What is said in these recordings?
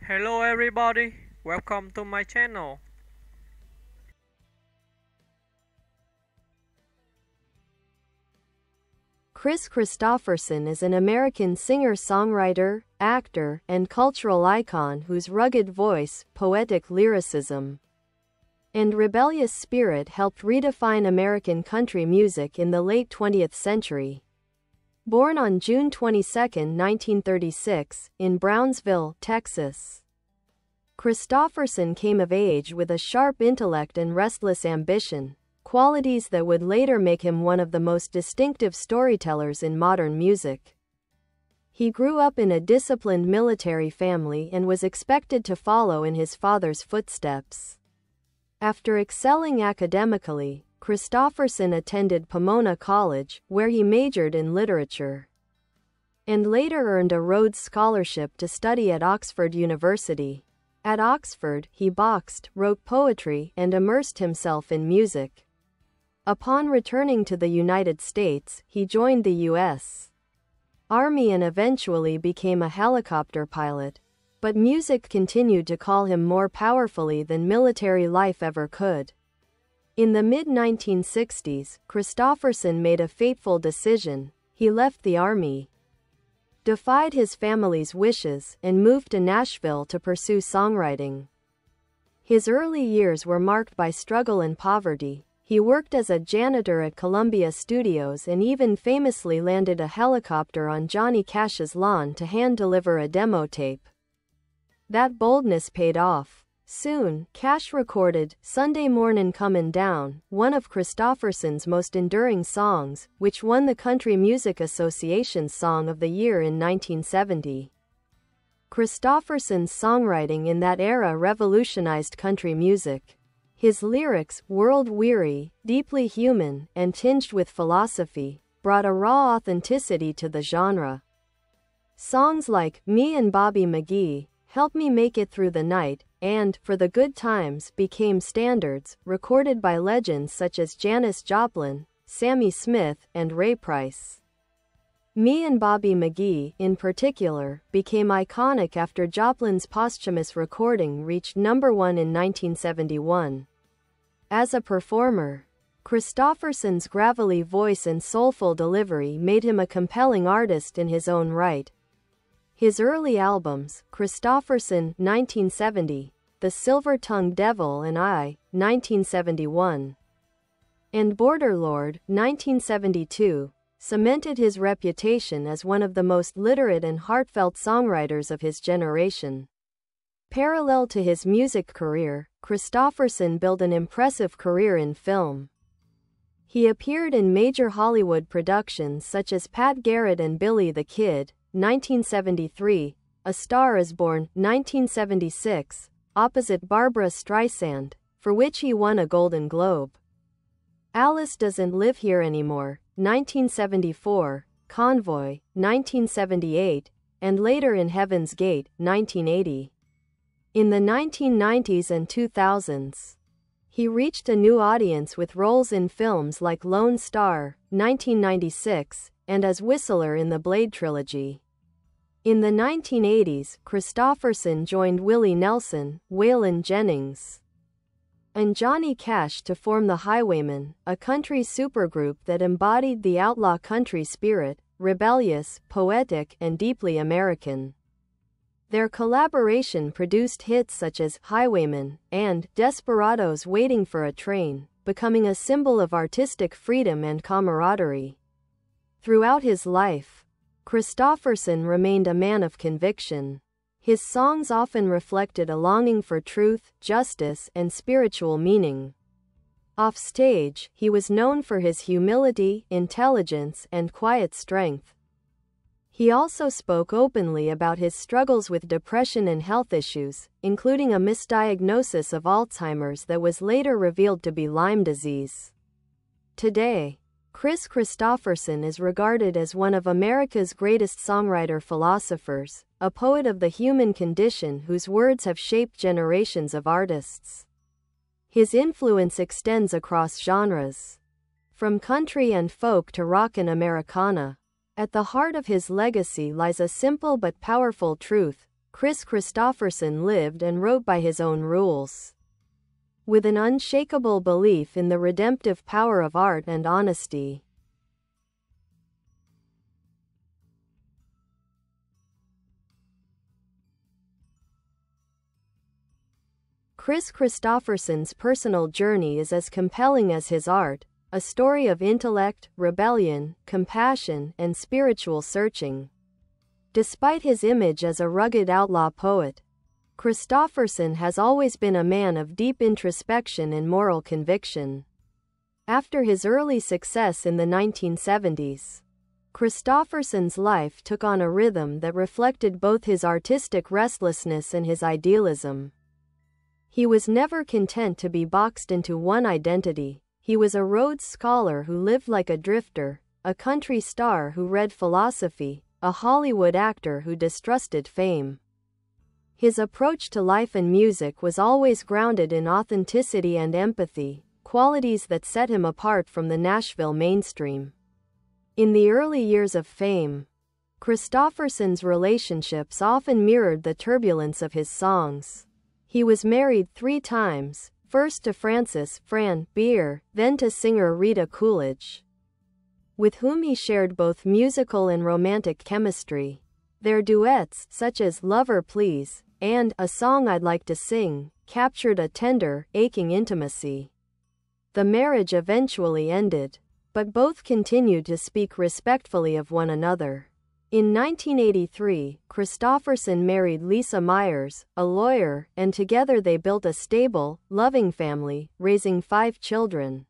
Hello everybody, welcome to my channel. Kris Kristofferson is an American singer-songwriter, actor, and cultural icon whose rugged voice, poetic lyricism, and rebellious spirit helped redefine American country music in the late 20th century. Born on June 22, 1936, in Brownsville, Texas, Kristofferson came of age with a sharp intellect and restless ambition, qualities that would later make him one of the most distinctive storytellers in modern music. He grew up in a disciplined military family and was expected to follow in his father's footsteps. After excelling academically, Kristofferson attended Pomona College, where he majored in literature, and later earned a Rhodes Scholarship to study at Oxford University. At Oxford, he boxed, wrote poetry, and immersed himself in music. Upon returning to the United States, he joined the U.S. Army and eventually became a helicopter pilot. But music continued to call him more powerfully than military life ever could. In the mid-1960s, Kristofferson made a fateful decision. He left the Army, defied his family's wishes, and moved to Nashville to pursue songwriting. His early years were marked by struggle and poverty. He worked as a janitor at Columbia Studios and even famously landed a helicopter on Johnny Cash's lawn to hand-deliver a demo tape. That boldness paid off. Soon, Cash recorded "Sunday Mornin' Comin' Down," one of Kristofferson's most enduring songs, which won the Country Music Association's Song of the Year in 1970. Kristofferson's songwriting in that era revolutionized country music. His lyrics, world-weary, deeply human, and tinged with philosophy, brought a raw authenticity to the genre. Songs like "Me and Bobby McGee," "Help Me Make It Through the Night," and "For the Good Times" became standards, recorded by legends such as Janis Joplin, Sammy Smith, and Ray Price. "Me and Bobby McGee," in particular, became iconic after Joplin's posthumous recording reached #1 in 1971. As a performer, Kristofferson's gravelly voice and soulful delivery made him a compelling artist in his own right. His early albums, Kristofferson, 1970, The Silver-Tongued Devil and I, 1971, and Borderlord, 1972, cemented his reputation as one of the most literate and heartfelt songwriters of his generation. Parallel to his music career, Kristofferson built an impressive career in film. He appeared in major Hollywood productions such as Pat Garrett and Billy the Kid, 1973, A Star is Born, 1976, opposite Barbra Streisand, for which he won a Golden Globe. Alice Doesn't Live Here Anymore, 1974, Convoy, 1978, and later in Heaven's Gate, 1980. In the 1990s and 2000s, he reached a new audience with roles in films like Lone Star, 1996, and as Whistler in the Blade trilogy. In the 1980s, Kristofferson joined Willie Nelson, Waylon Jennings, and Johnny Cash to form the Highwaymen, a country supergroup that embodied the outlaw country spirit, rebellious, poetic, and deeply American. Their collaboration produced hits such as "Highwaymen" and "Desperados Waiting for a Train," becoming a symbol of artistic freedom and camaraderie. Throughout his life, Kristofferson remained a man of conviction. His songs often reflected a longing for truth, justice, and spiritual meaning. Offstage, he was known for his humility, intelligence, and quiet strength. He also spoke openly about his struggles with depression and health issues, including a misdiagnosis of Alzheimer's that was later revealed to be Lyme disease. Today, Kris Kristofferson is regarded as one of America's greatest songwriter-philosophers, a poet of the human condition whose words have shaped generations of artists. His influence extends across genres, from country and folk to rock and Americana. At the heart of his legacy lies a simple but powerful truth: Kris Kristofferson lived and wrote by his own rules, with an unshakable belief in the redemptive power of art and honesty. Kris Kristofferson's personal journey is as compelling as his art, a story of intellect, rebellion, compassion, and spiritual searching. Despite his image as a rugged outlaw poet, Kristofferson has always been a man of deep introspection and moral conviction. After his early success in the 1970s, Kristofferson's life took on a rhythm that reflected both his artistic restlessness and his idealism. He was never content to be boxed into one identity. He was a Rhodes Scholar who lived like a drifter, a country star who read philosophy, a Hollywood actor who distrusted fame. His approach to life and music was always grounded in authenticity and empathy, qualities that set him apart from the Nashville mainstream. In the early years of fame, Kristofferson's relationships often mirrored the turbulence of his songs. He was married 3 times, first to Frances "Fran" Beer, then to singer Rita Coolidge, with whom he shared both musical and romantic chemistry. Their duets, such as "Lover Please" and "A Song I'd Like to Sing," captured a tender, aching intimacy. The marriage eventually ended, but both continued to speak respectfully of one another. In 1983, Kristofferson married Lisa Myers, a lawyer, and together they built a stable, loving family, raising 5 children.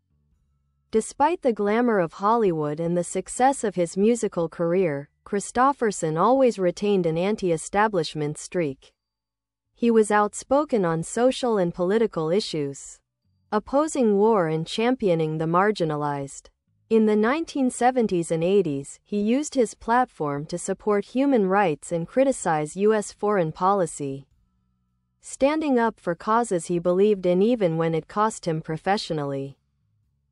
Despite the glamour of Hollywood and the success of his musical career, Kristofferson always retained an anti-establishment streak. He was outspoken on social and political issues, opposing war and championing the marginalized. In the 1970s and 80s, he used his platform to support human rights and criticize U.S. foreign policy, standing up for causes he believed in even when it cost him professionally.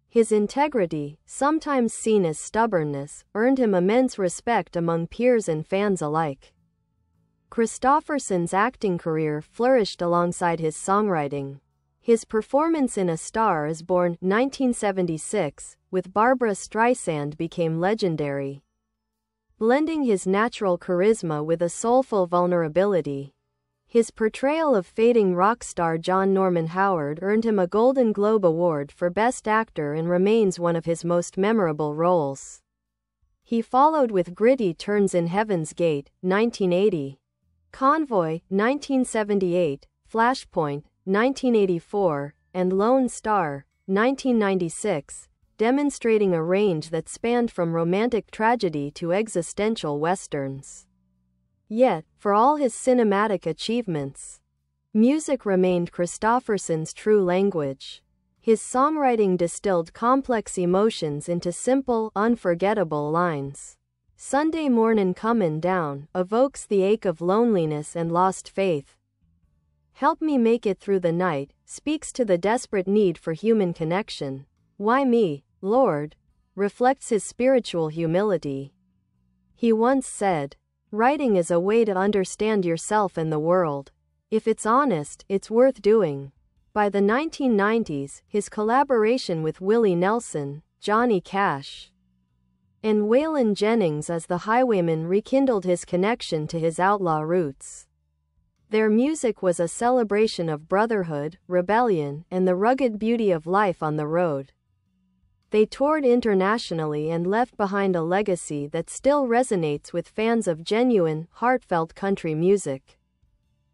His integrity, sometimes seen as stubbornness, earned him immense respect among peers and fans alike. Kristofferson's acting career flourished alongside his songwriting. His performance in A Star is Born, 1976, with Barbra Streisand became legendary, blending his natural charisma with a soulful vulnerability. His portrayal of fading rock star John Norman Howard earned him a Golden Globe Award for Best Actor and remains one of his most memorable roles. He followed with Gritty Turns in Heaven's Gate, 1980, Convoy, 1978, Flashpoint, 1984, and Lone Star, 1996, demonstrating a range that spanned from romantic tragedy to existential westerns. Yet, for all his cinematic achievements, music remained Kristofferson's true language. His songwriting distilled complex emotions into simple, unforgettable lines. Sunday Mornin' Comin' Down evokes the ache of loneliness and lost faith. Help Me Make It Through the Night speaks to the desperate need for human connection. Why Me, Lord? Reflects his spiritual humility. He once said, "Writing is a way to understand yourself and the world. If it's honest, it's worth doing." By the 1990s, his collaboration with Willie Nelson, Johnny Cash, and Waylon Jennings as the Highwaymen rekindled his connection to his outlaw roots. Their music was a celebration of brotherhood, rebellion, and the rugged beauty of life on the road. They toured internationally and left behind a legacy that still resonates with fans of genuine, heartfelt country music.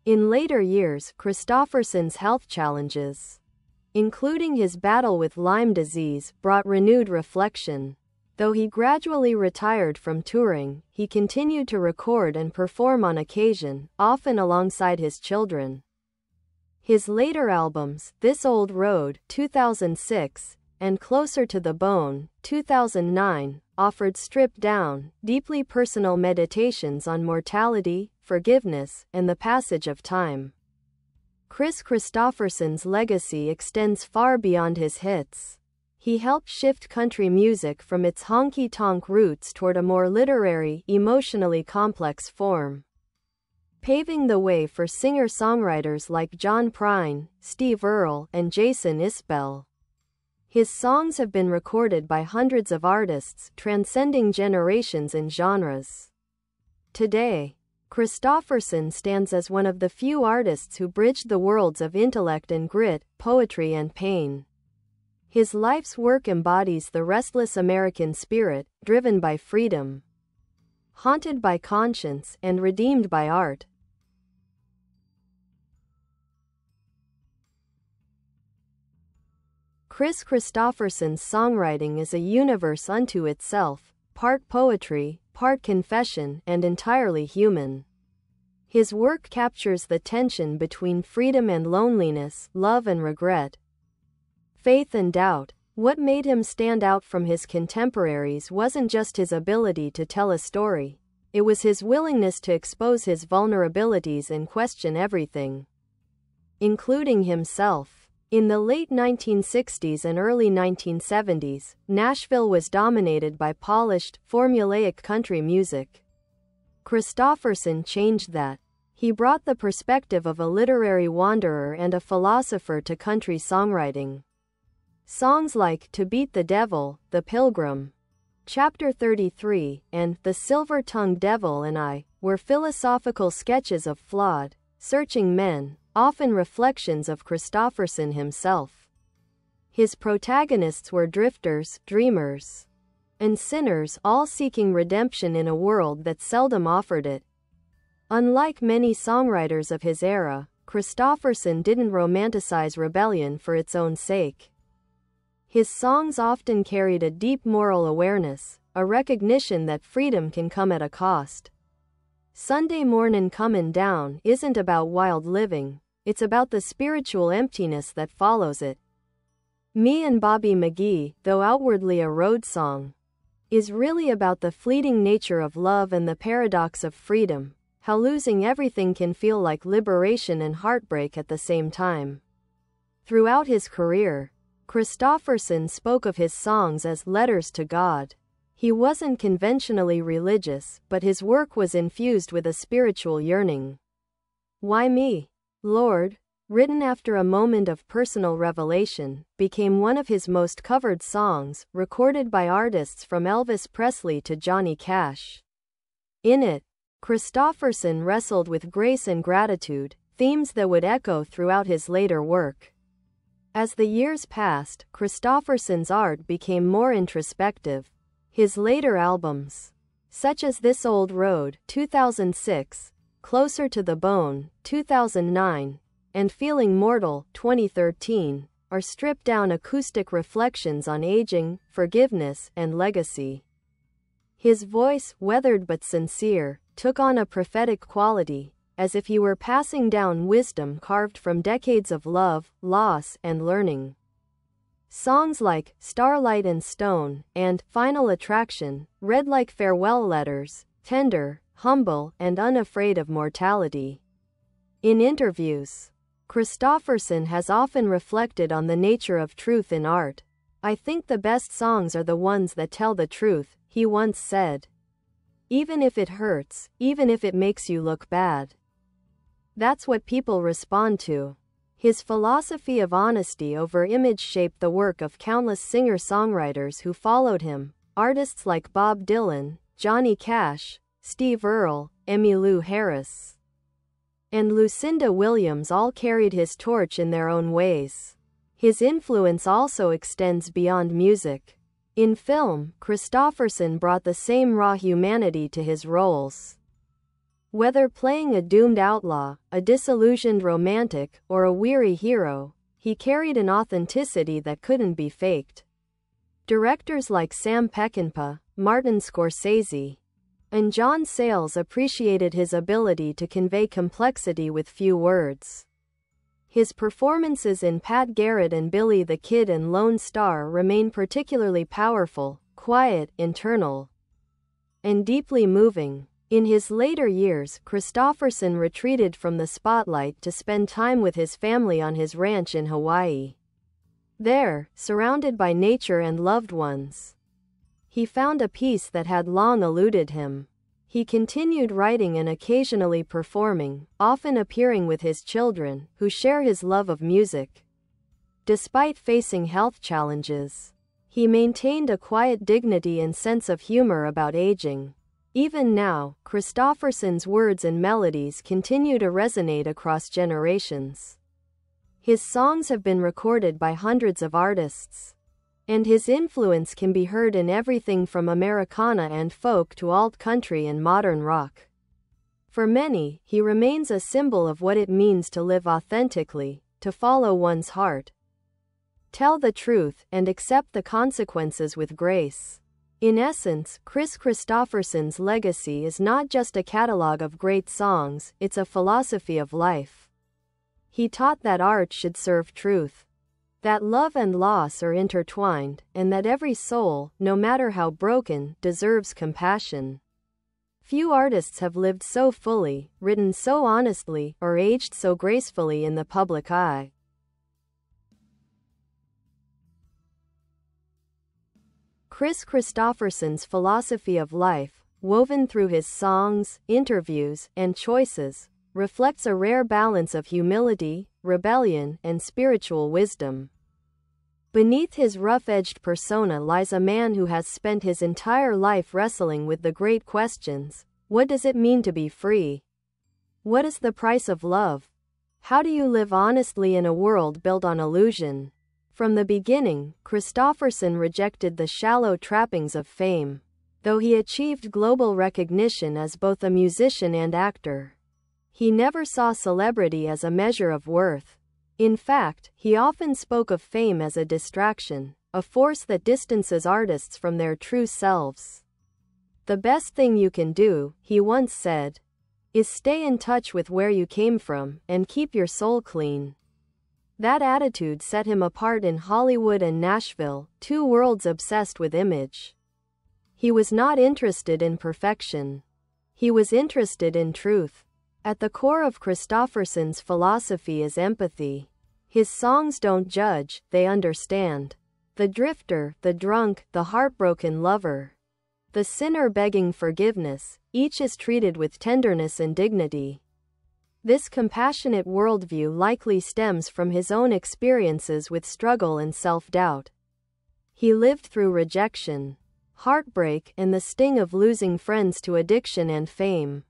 In later years, Kristofferson's health challenges, including his battle with Lyme disease, brought renewed reflection. Though he gradually retired from touring, he continued to record and perform on occasion, often alongside his children. His later albums, This Old Road, 2006, and Closer to the Bone, 2009, offered stripped-down, deeply personal meditations on mortality, forgiveness, and the passage of time. Kris Kristofferson's legacy extends far beyond his hits. He helped shift country music from its honky-tonk roots toward a more literary, emotionally complex form. paving the way for singer-songwriters like John Prine, Steve Earle, and Jason Isbell. His songs have been recorded by hundreds of artists, transcending generations and genres. Today, Kristofferson stands as one of the few artists who bridged the worlds of intellect and grit, poetry and pain. His life's work embodies the restless American spirit, driven by freedom, haunted by conscience, and redeemed by art. Kris Kristofferson's songwriting is a universe unto itself, part poetry, part confession, and entirely human. His work captures the tension between freedom and loneliness, love and regret, faith and doubt. What made him stand out from his contemporaries wasn't just his ability to tell a story. It was his willingness to expose his vulnerabilities and question everything, including himself. In the late 1960s and early 1970s, Nashville was dominated by polished, formulaic country music. Kristofferson changed that. He brought the perspective of a literary wanderer and a philosopher to country songwriting. Songs like To Beat the Devil, The Pilgrim, Chapter 33, and The Silver-Tongued Devil and I were philosophical sketches of flawed, searching men, often reflections of Kristofferson himself. His protagonists were drifters, dreamers, and sinners, all seeking redemption in a world that seldom offered it. Unlike many songwriters of his era, Kristofferson didn't romanticize rebellion for its own sake. His songs often carried a deep moral awareness, a recognition that freedom can come at a cost. Sunday Mornin' Comin' Down isn't about wild living, it's about the spiritual emptiness that follows it. Me and Bobby McGee, though outwardly a road song, is really about the fleeting nature of love and the paradox of freedom, how losing everything can feel like liberation and heartbreak at the same time. Throughout his career, Kristofferson spoke of his songs as letters to God. He wasn't conventionally religious, but his work was infused with a spiritual yearning. Why Me, Lord, written after a moment of personal revelation, became one of his most covered songs, recorded by artists from Elvis Presley to Johnny Cash. In it, Kristofferson wrestled with grace and gratitude, themes that would echo throughout his later work. As the years passed, Kristofferson's art became more introspective. His later albums, such as This Old Road, 2006, Closer to the Bone, 2009, and Feeling Mortal, 2013, are stripped-down acoustic reflections on aging, forgiveness, and legacy. His voice, weathered but sincere, took on a prophetic quality, as if he were passing down wisdom carved from decades of love, loss, and learning. Songs like Starlight and Stone and Final Attraction read like farewell letters, tender, humble, and unafraid of mortality. In interviews, Kristofferson has often reflected on the nature of truth in art. I think the best songs are the ones that tell the truth, he once said. Even if it hurts, even if it makes you look bad. That's what people respond to. His philosophy of honesty over image shaped the work of countless singer-songwriters who followed him, artists like Bob Dylan, Johnny Cash, Steve Earle, Emmylou Harris, and Lucinda Williams all carried his torch in their own ways. His influence also extends beyond music. In film, Kristofferson brought the same raw humanity to his roles. Whether playing a doomed outlaw, a disillusioned romantic, or a weary hero, he carried an authenticity that couldn't be faked. Directors like Sam Peckinpah, Martin Scorsese, and John Sayles appreciated his ability to convey complexity with few words. His performances in Pat Garrett and Billy the Kid and Lone Star remain particularly powerful, quiet, internal, and deeply moving. In his later years, Kristofferson retreated from the spotlight to spend time with his family on his ranch in Hawaii. There, surrounded by nature and loved ones, he found a peace that had long eluded him. He continued writing and occasionally performing, often appearing with his children, who share his love of music. Despite facing health challenges, he maintained a quiet dignity and sense of humor about aging. Even now, Kristofferson's words and melodies continue to resonate across generations. His songs have been recorded by hundreds of artists, and his influence can be heard in everything from Americana and folk to alt country and modern rock. For many, he remains a symbol of what it means to live authentically, to follow one's heart, tell the truth, and accept the consequences with grace. In essence, Kris Kristofferson's legacy is not just a catalog of great songs, it's a philosophy of life. He taught that art should serve truth, that love and loss are intertwined, and that every soul, no matter how broken, deserves compassion. Few artists have lived so fully, written so honestly, or aged so gracefully in the public eye. Kris Kristofferson's philosophy of life, woven through his songs, interviews, and choices, reflects a rare balance of humility, rebellion, and spiritual wisdom. Beneath his rough-edged persona lies a man who has spent his entire life wrestling with the great questions: what does it mean to be free? What is the price of love? How do you live honestly in a world built on illusion? From the beginning, Kristofferson rejected the shallow trappings of fame. Though he achieved global recognition as both a musician and actor, he never saw celebrity as a measure of worth. In fact, he often spoke of fame as a distraction, a force that distances artists from their true selves. "The best thing you can do," he once said, "is stay in touch with where you came from, and keep your soul clean." That attitude set him apart in Hollywood and Nashville, two worlds obsessed with image. He was not interested in perfection. He was interested in truth. At the core of Kristofferson's philosophy is empathy. His songs don't judge, they understand. The drifter, the drunk, the heartbroken lover, the sinner begging forgiveness, each is treated with tenderness and dignity. This compassionate worldview likely stems from his own experiences with struggle and self-doubt. He lived through rejection, heartbreak, and the sting of losing friends to addiction and fame.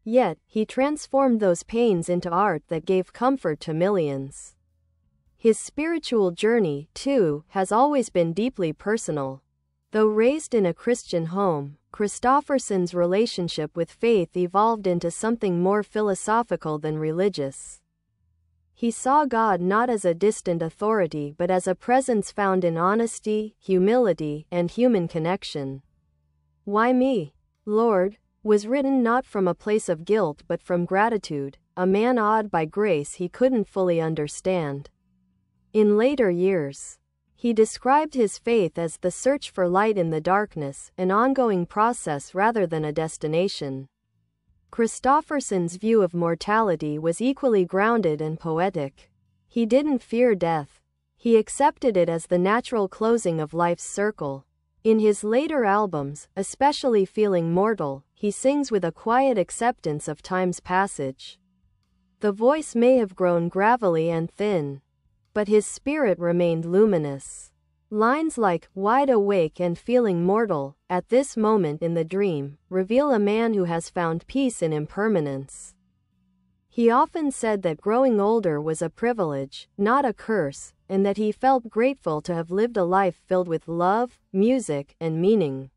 Yet, he transformed those pains into art that gave comfort to millions. His spiritual journey, too, has always been deeply personal. Though raised in a Christian home, Kristofferson's relationship with faith evolved into something more philosophical than religious. He saw God not as a distant authority but as a presence found in honesty, humility, and human connection. "Why me, Lord?" was written not from a place of guilt but from gratitude, a man awed by grace he couldn't fully understand. In later years, he described his faith as the search for light in the darkness, an ongoing process rather than a destination. Kristofferson's view of mortality was equally grounded and poetic. He didn't fear death. He accepted it as the natural closing of life's circle. In his later albums, especially Feeling Mortal, he sings with a quiet acceptance of time's passage. The voice may have grown gravelly and thin, but his spirit remained luminous. Lines like "wide awake" and "feeling mortal," "at this moment in the dream," reveal a man who has found peace in impermanence. He often said that growing older was a privilege, not a curse, and that he felt grateful to have lived a life filled with love, music, and meaning.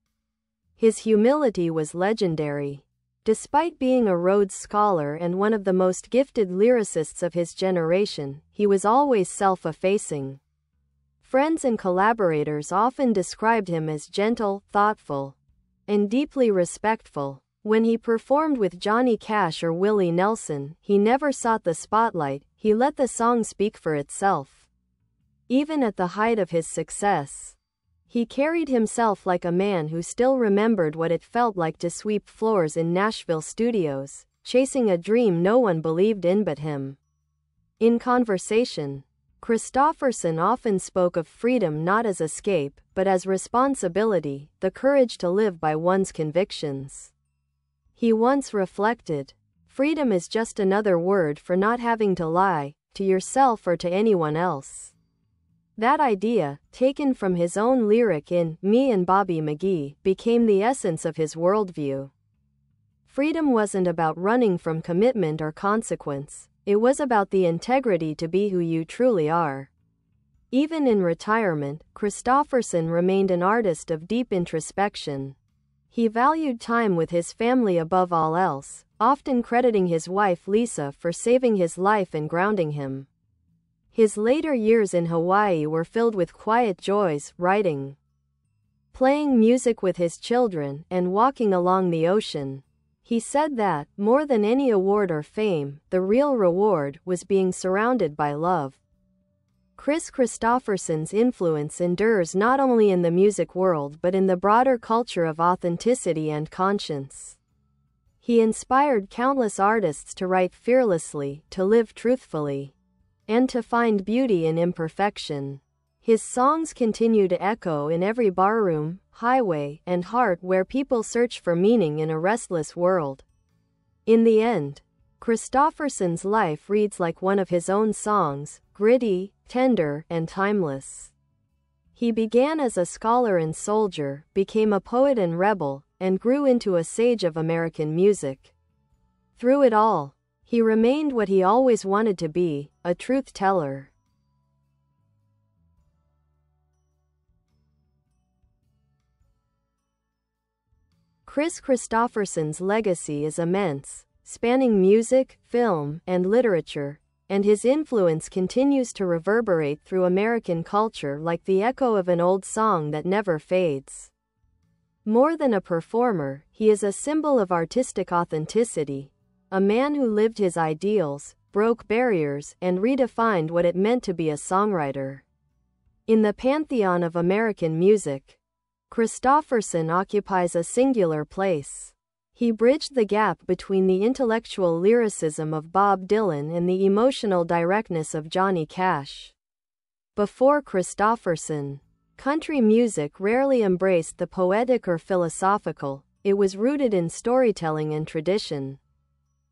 His humility was legendary. Despite being a Rhodes Scholar and one of the most gifted lyricists of his generation, he was always self-effacing. Friends and collaborators often described him as gentle, thoughtful, and deeply respectful. When he performed with Johnny Cash or Willie Nelson, he never sought the spotlight, he let the song speak for itself. Even at the height of his success, he carried himself like a man who still remembered what it felt like to sweep floors in Nashville studios, chasing a dream no one believed in but him. In conversation, Kristofferson often spoke of freedom not as escape, but as responsibility, the courage to live by one's convictions. He once reflected, "Freedom is just another word for not having to lie to yourself or to anyone else." That idea, taken from his own lyric in Me and Bobby McGee, became the essence of his worldview. Freedom wasn't about running from commitment or consequence. It was about the integrity to be who you truly are. Even in retirement, Kristofferson remained an artist of deep introspection. He valued time with his family above all else, often crediting his wife Lisa for saving his life and grounding him. His later years in Hawaii were filled with quiet joys, writing, playing music with his children, and walking along the ocean. He said that, more than any award or fame, the real reward was being surrounded by love. Kris Kristofferson's influence endures not only in the music world but in the broader culture of authenticity and conscience. He inspired countless artists to write fearlessly, to live truthfully, and to find beauty in imperfection. His songs continue to echo in every barroom, highway, and heart where people search for meaning in a restless world. In the end, Kristofferson's life reads like one of his own songs, gritty, tender, and timeless. He began as a scholar and soldier, became a poet and rebel, and grew into a sage of American music. Through it all, he remained what he always wanted to be, a truth teller. Kris Kristofferson's legacy is immense, spanning music, film, and literature, and his influence continues to reverberate through American culture like the echo of an old song that never fades. More than a performer, he is a symbol of artistic authenticity, a man who lived his ideals, broke barriers, and redefined what it meant to be a songwriter. In the pantheon of American music, Kristofferson occupies a singular place. He bridged the gap between the intellectual lyricism of Bob Dylan and the emotional directness of Johnny Cash. Before Kristofferson, country music rarely embraced the poetic or philosophical. It was rooted in storytelling and tradition.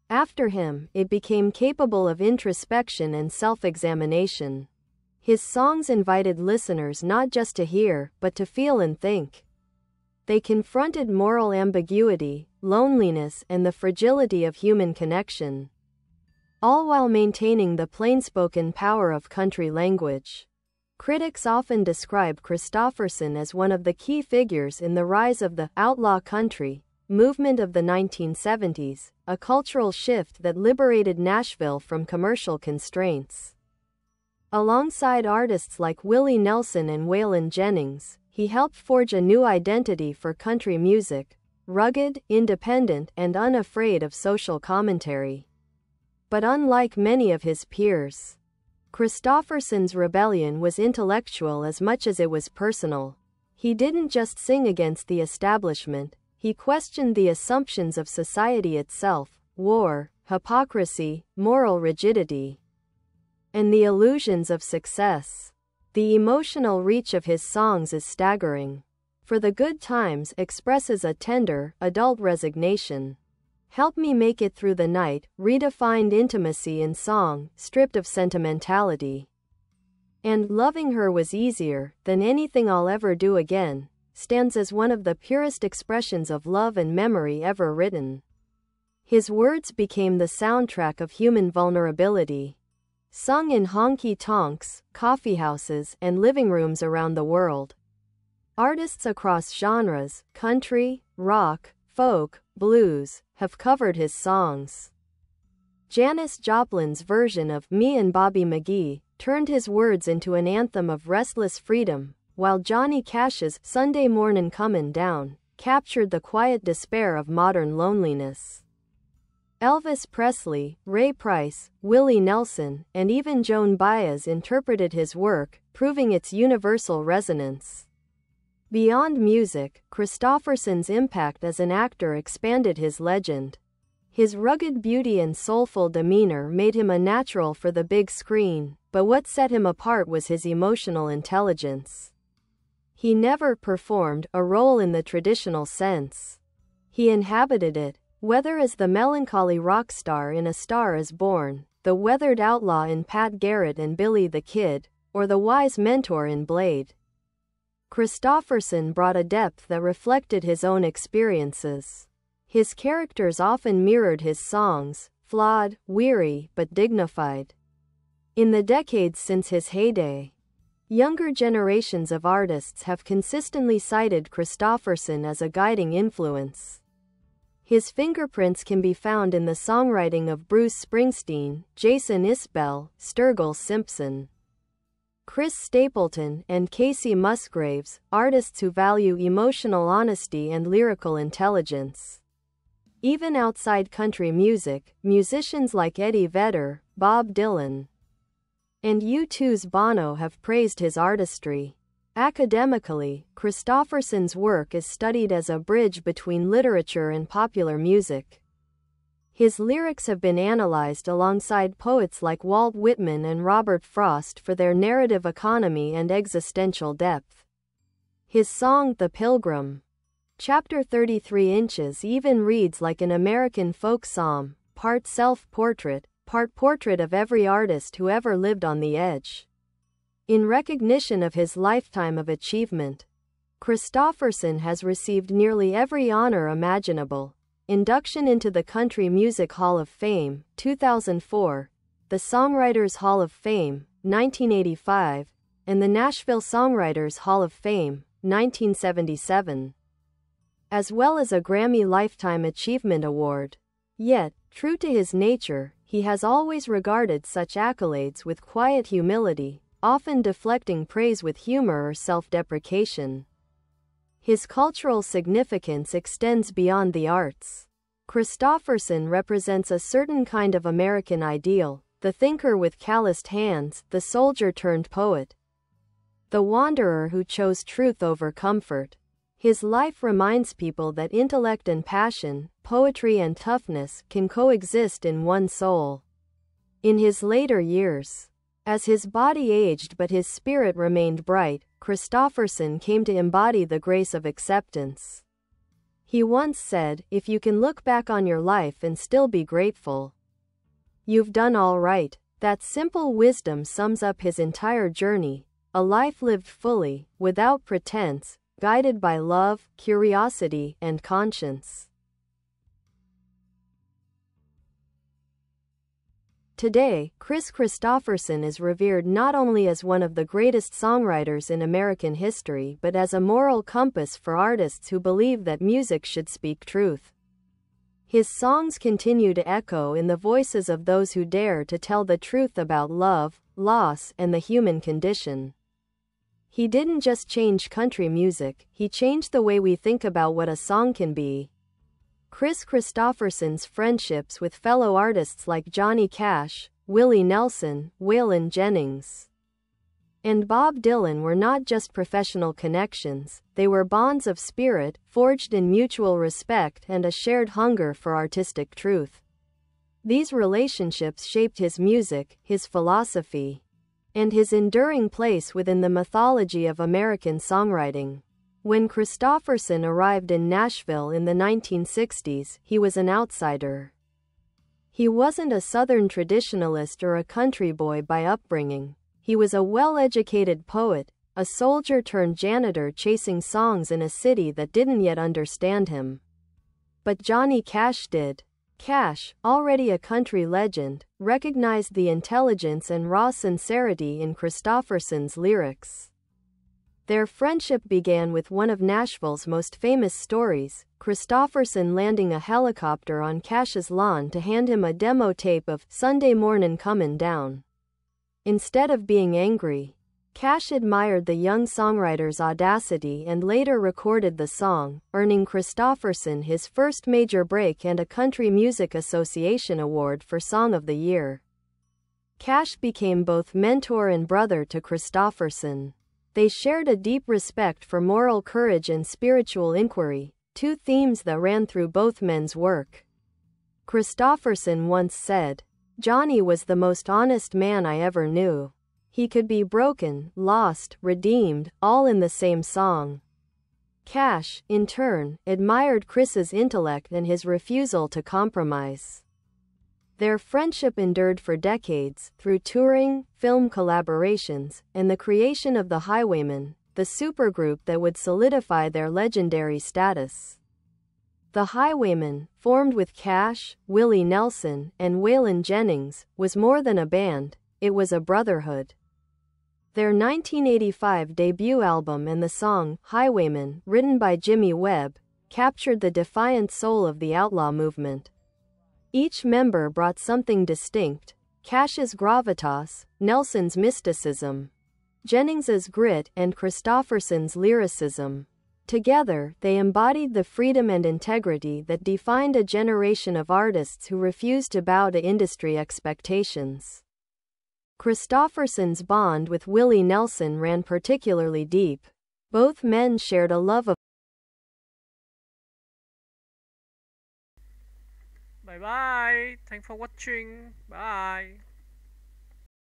After him, it became capable of introspection and self-examination. His songs invited listeners not just to hear, but to feel and think. They confronted moral ambiguity, loneliness, and the fragility of human connection, all while maintaining the plainspoken power of country language. Critics often describe Kristofferson as one of the key figures in the rise of the outlaw country movement of the 1970s, a cultural shift that liberated Nashville from commercial constraints. Alongside artists like Willie Nelson and Waylon Jennings, he helped forge a new identity for country music, rugged, independent, and unafraid of social commentary. But unlike many of his peers, Kristofferson's rebellion was intellectual as much as it was personal. He didn't just sing against the establishment, he questioned the assumptions of society itself, war, hypocrisy, moral rigidity, and the illusions of success. The emotional reach of his songs is staggering. For the Good Times expresses a tender, adult resignation. Help Me Make It Through the Night redefined intimacy in song, stripped of sentimentality. And Loving Her Was Easier Than Anything I'll Ever Do Again stands as one of the purest expressions of love and memory ever written. His words became the soundtrack of human vulnerability, sung in honky-tonks, coffeehouses, and living rooms around the world. Artists across genres, country, rock, folk, blues, have covered his songs. Janis Joplin's version of Me and Bobby McGee turned his words into an anthem of restless freedom, while Johnny Cash's Sunday Mornin' Comin' Down captured the quiet despair of modern loneliness. Elvis Presley, Ray Price, Willie Nelson, and even Joan Baez interpreted his work, proving its universal resonance. Beyond music, Kristofferson's impact as an actor expanded his legend. His rugged beauty and soulful demeanor made him a natural for the big screen, but what set him apart was his emotional intelligence. He never performed a role in the traditional sense. He inhabited it, Whether as the melancholy rock star in A Star Is Born, the weathered outlaw in Pat Garrett and Billy the Kid, or the wise mentor in Blade, Kristofferson brought a depth that reflected his own experiences. His characters often mirrored his songs, flawed, weary, but dignified. In the decades since his heyday, younger generations of artists have consistently cited Kristofferson as a guiding influence. His fingerprints can be found in the songwriting of Bruce Springsteen, Jason Isbell, Sturgill Simpson, Chris Stapleton, and Casey Musgraves, artists who value emotional honesty and lyrical intelligence. Even outside country music, musicians like Eddie Vedder, Bob Dylan, and U2's Bono have praised his artistry. Academically, Kristofferson's work is studied as a bridge between literature and popular music. His lyrics have been analyzed alongside poets like Walt Whitman and Robert Frost for their narrative economy and existential depth. His song, The Pilgrim, Chapter 33 Inches, even reads like an American folk psalm, part self-portrait, part portrait of every artist who ever lived on the edge. In recognition of his lifetime of achievement, Kristofferson has received nearly every honor imaginable: induction into the Country Music Hall of Fame, 2004, the Songwriters Hall of Fame, 1985, and the Nashville Songwriters Hall of Fame, 1977, as well as a Grammy Lifetime Achievement Award. Yet, true to his nature, he has always regarded such accolades with quiet humility, often deflecting praise with humor or self-deprecation. His cultural significance extends beyond the arts. Kristofferson represents a certain kind of American ideal: the thinker with calloused hands, the soldier-turned-poet, the wanderer who chose truth over comfort. His life reminds people that intellect and passion, poetry and toughness, can coexist in one soul. In his later years, as his body aged but his spirit remained bright, Kristofferson came to embody the grace of acceptance. He once said, "If you can look back on your life and still be grateful, you've done all right." That simple wisdom sums up his entire journey: a life lived fully, without pretense, guided by love, curiosity, and conscience. Today, Kris Kristofferson is revered not only as one of the greatest songwriters in American history but as a moral compass for artists who believe that music should speak truth. His songs continue to echo in the voices of those who dare to tell the truth about love, loss, and the human condition. He didn't just change country music, he changed the way we think about what a song can be. Kris Kristofferson's friendships with fellow artists like Johnny Cash, Willie Nelson, Waylon Jennings, and Bob Dylan were not just professional connections, they were bonds of spirit, forged in mutual respect and a shared hunger for artistic truth. These relationships shaped his music, his philosophy, and his enduring place within the mythology of American songwriting. When Kristofferson arrived in Nashville in the 1960s, he was an outsider. He wasn't a Southern traditionalist or a country boy by upbringing. He was a well-educated poet, a soldier-turned-janitor chasing songs in a city that didn't yet understand him. But Johnny Cash did. Cash, already a country legend, recognized the intelligence and raw sincerity in Kristofferson's lyrics. Their friendship began with one of Nashville's most famous stories: Kristofferson landing a helicopter on Cash's lawn to hand him a demo tape of "Sunday Mornin' Comin' Down." Instead of being angry, Cash admired the young songwriter's audacity and later recorded the song, earning Kristofferson his first major break and a Country Music Association award for Song of the Year. Cash became both mentor and brother to Kristofferson. They shared a deep respect for moral courage and spiritual inquiry, two themes that ran through both men's work. Kristofferson once said, "Johnny was the most honest man I ever knew. He could be broken, lost, redeemed, all in the same song." Cash, in turn, admired Kris's intellect and his refusal to compromise. Their friendship endured for decades, through touring, film collaborations, and the creation of the Highwaymen, the supergroup that would solidify their legendary status. The Highwaymen, formed with Cash, Willie Nelson, and Waylon Jennings, was more than a band, it was a brotherhood. Their 1985 debut album and the song, Highwaymen, written by Jimmy Webb, captured the defiant soul of the outlaw movement. Each member brought something distinct: Cash's gravitas, Nelson's mysticism, Jennings's grit, and Kristofferson's lyricism. Together, they embodied the freedom and integrity that defined a generation of artists who refused to bow to industry expectations. Kristofferson's bond with Willie Nelson ran particularly deep. Both men shared a love of Bye bye. Thanks for watching. Bye.